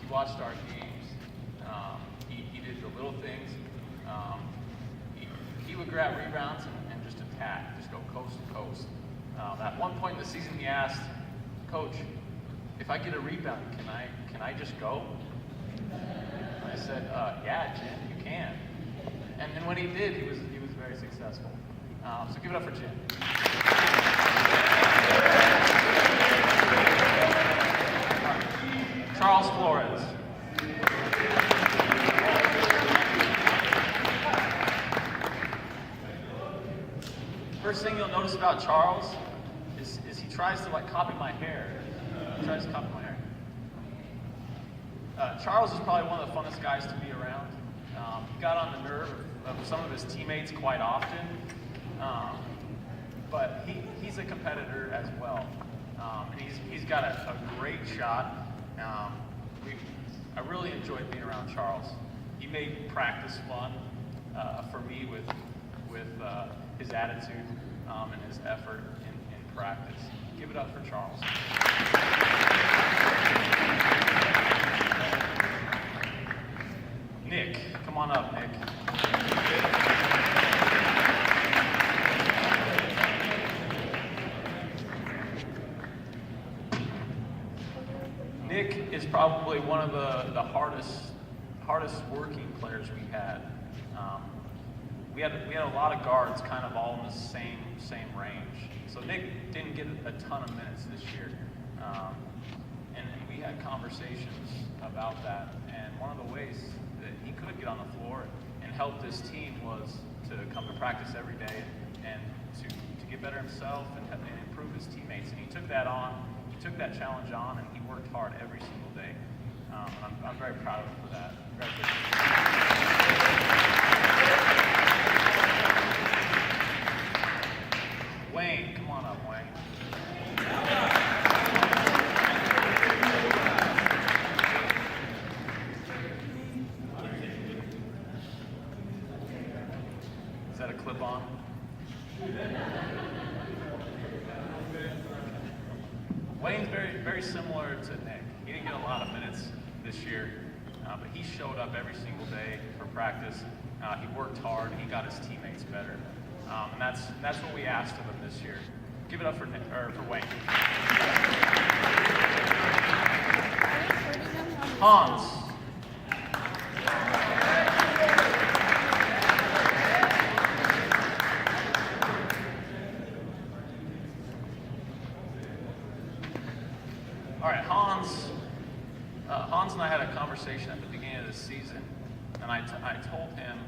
He watched our games. He did the little things. He would grab rebounds and just attack, just go coast to coast. At one point in the season, he asked, "Coach, if I get a rebound, can I just go?" And I said, "Yeah, Jim, you can." And then when he did, he was very successful. So give it up for Jim. Charles Flores. First thing you'll notice about Charles is he tries to copy my hair. He tries to copy my hair. Charles is probably one of the funnest guys to be around. He got on the nerve of some of his teammates quite often, but he's a competitor as well. And he's got a great shot. I really enjoyed being around Charles. He made practice fun for me with his attitude and his effort in practice. Give it up for Charles. Nick, come on up, Nick. Nick is probably one of the hardest working players we had. We had a lot of guards kind of all in the same range. So Nick didn't get a ton of minutes this year. And we had conversations about that. And one of the ways that he could get on the floor and help this team was to come to practice every day and to get better himself and improve his teammates. And he took that on. He took that challenge on, and he worked hard every single day. I'm very proud of him for that. Wayne, come on up, Wayne. Is that a clip-on? Wayne's very similar to Nick. He didn't get a lot of minutes this year, but he showed up every single day for practice. He worked hard. He got his teammates better, and that's what we asked of him this year. Give it up for Nick, or for Wayne. Hans. All right, Hans and I had a conversation at the beginning of the season, and I told him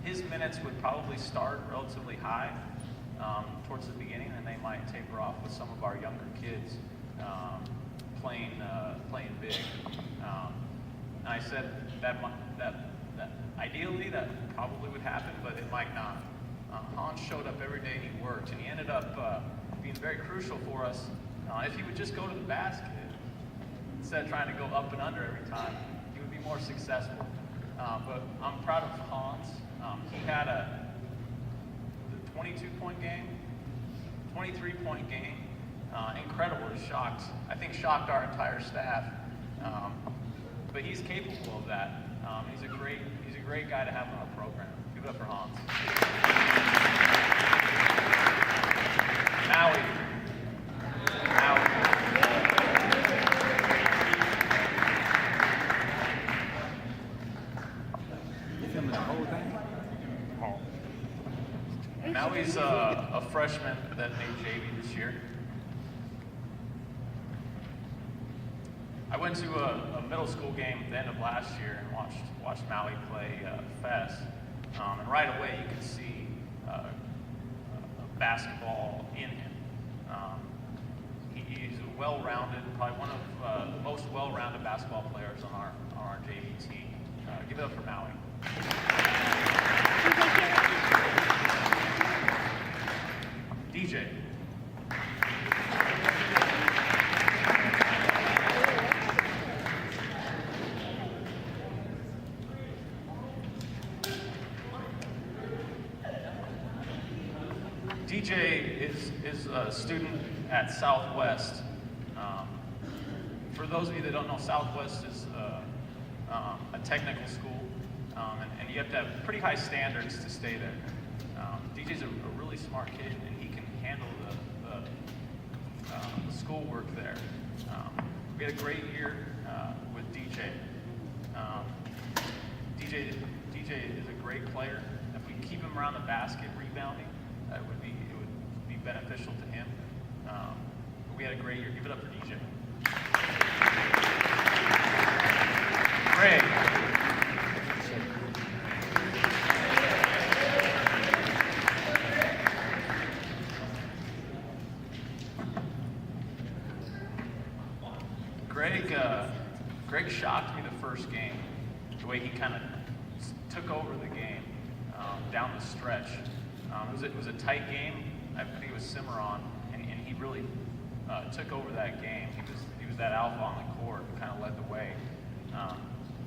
his minutes would probably start relatively high towards the beginning, and they might taper off with some of our younger kids playing big. And I said that ideally that probably would happen, but it might not. Hans showed up every day and he worked, and he ended up being very crucial for us. If he would just go to the basket instead of trying to go up and under every time, he would be more successful. But I'm proud of Hans. He had a 22-point game, 23-point game. Incredible. It shocked our entire staff. But he's capable of that. He's a great guy to have on our program. Give it up for Hans. Maui. Maui's a freshman that made JV this year. I went to a middle school game at the end of last year and watched Maui play Fest. And right away you could see basketball in him. He's a well-rounded, probably one of the most well-rounded basketball players on our JV team. Give it up for Maui. DJ. DJ is a student at Southwest. For those of you that don't know, Southwest is a technical school, and you have to have pretty high standards to stay there. DJ's a really smart kid, and he can handle the schoolwork there. We had a great year with DJ. DJ is a great player. If we keep him around the basket rebounding, it would be beneficial to him. But we had a great year. Give it up for DJ. Greg. Greg shocked me the first game, the way he kind of took over the game down the stretch. It was a tight game. I think it was Cimarron, and he really took over that game. He was that alpha on the court, kind of led the way,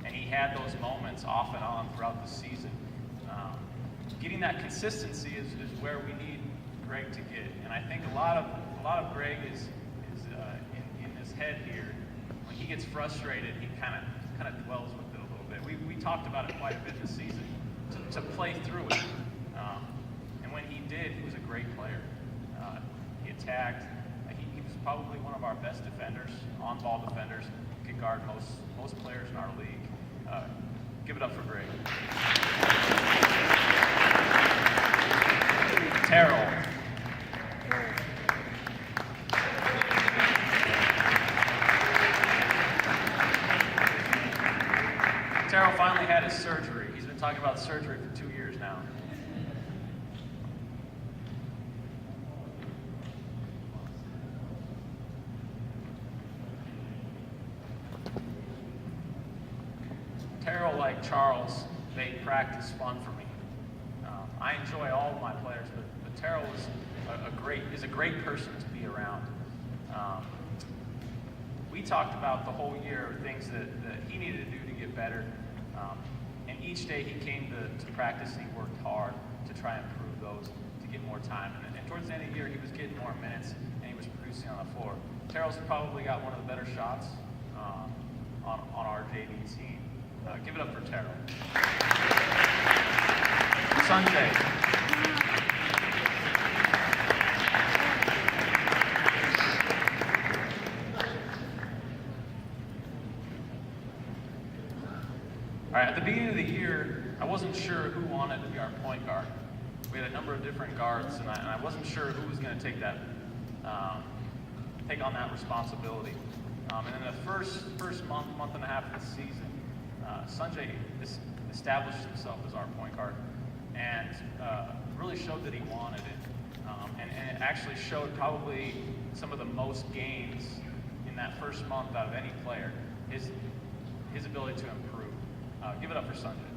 and he had those moments off and on throughout the season. Getting that consistency is where we need Greg to get, and I think a lot of Greg is in his head here. When he gets frustrated, he kind of dwells with it a little bit. We talked about it quite a bit this season to play through it. And when he did, he was a great player. He attacked. He was probably one of our best defenders, on-ball defenders. Could guard most players in our league. Give it up for Greg. Terrell. Terrell finally had his surgery. He's been talking about surgery for 2 years now. Terrell, like Charles, made practice fun for me. I enjoy all of my players, but Terrell is a great person to be around. We talked about the whole year things that he needed to do to get better. And each day he came to practice and he worked hard to try and improve those, to get more time. And towards the end of the year, he was getting more minutes and he was producing on the floor. Terrell's probably got one of the better shots on our JV team. Give it up for Terrell. Sanjay. All right, at the beginning of the year, I wasn't sure who wanted to be our point guard. We had a number of different guards, and I wasn't sure who was going to take on that responsibility. And in the first month and a half of the season, Sanjay established himself as our point guard, and really showed that he wanted it. And it actually showed probably some of the most gains in that first month out of any player. His ability to improve. Give it up for Sanjay.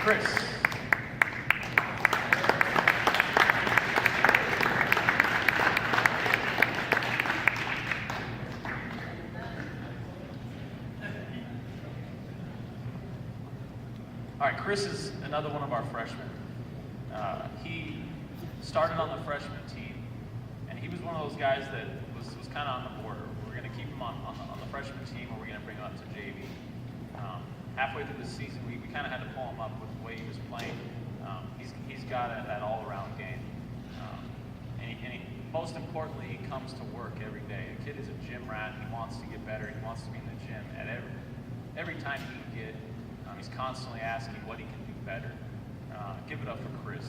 Chris. All right, Chris is another one of our freshmen. He started on the freshman team, and he was one of those guys that was kind of on the border. We're going to keep him on the freshman team, or we're going to bring him up to JV. Halfway through the season, we kind of had to pull him up with the way he was playing. He's got that all-around game. And most importantly, he comes to work every day. The kid is a gym rat. He wants to get better. He wants to be in the gym at every time he can get. He's constantly asking what he can do better. Give it up for Chris.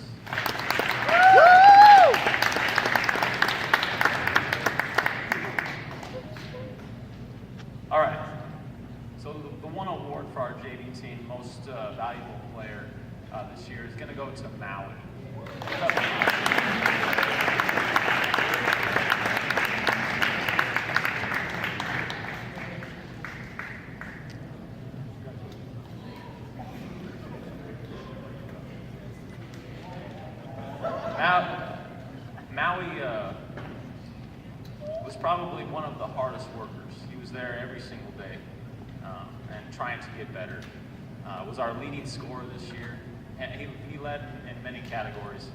All right. So the one award for our JV team, most valuable player this year, is going to go to Maui. Maui was probably one of the hardest workers. He was there every single day and trying to get better. Was our leading scorer this year, and he led in many categories.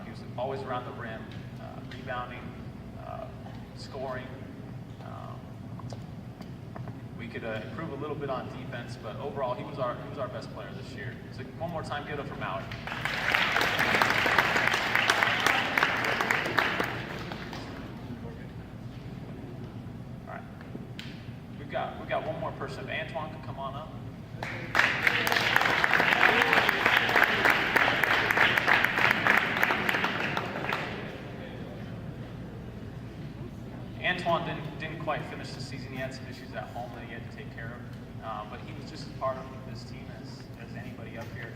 He was always around the rim, rebounding, scoring. We could improve a little bit on defense, but overall, he was our best player this year. So one more time, give it up for Maui. All right, we've got one more person. If Antoine can come on up. Antoine didn't quite finish the season. He had some issues at home that he had to take care of, but he was just as part of this team as anybody up here.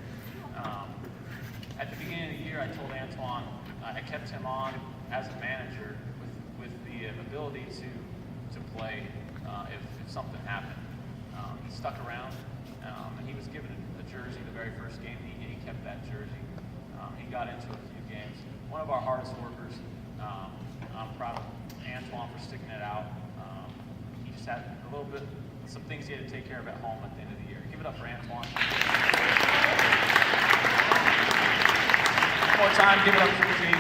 At the beginning of the year, I told Antoine I kept him on as a manager with the ability to play if something happened. He stuck around, and he was given a jersey the very first game. He kept that jersey. He got into a few games. One of our hardest workers. I'm proud of Antoine for sticking it out. He just had some things he had to take care of at home at the end of the year. Give it up for Antoine. One more time, give it up for the team.